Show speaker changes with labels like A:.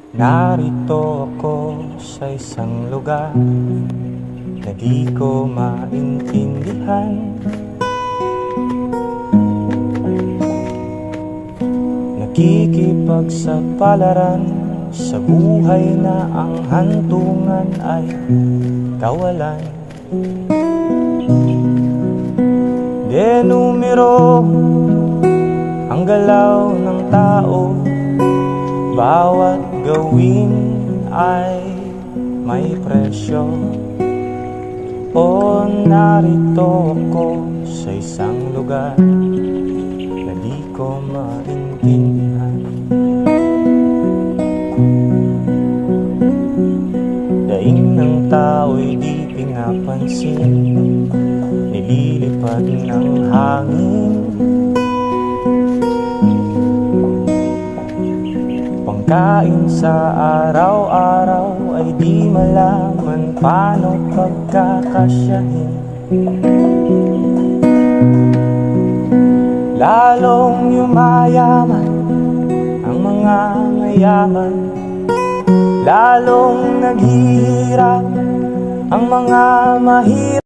A: Narito ako sa isang lugar na di ko maintindihan. Nakikipagsapalaran sa buhay na ang hantungan ay kawalan. Denumero ang galaw ng tao, bawat gawin ay may presyo. O narito ako sa isang lugar na di ko maintindihan. Daing ng tao'y di pinapansin, nililipad ng hangin. Pangkain sa araw-araw ay di malaman paano pagkakasyahin. Lalong yumayaman ang mga mayaman, lalong naghihirap ang mga mahirap.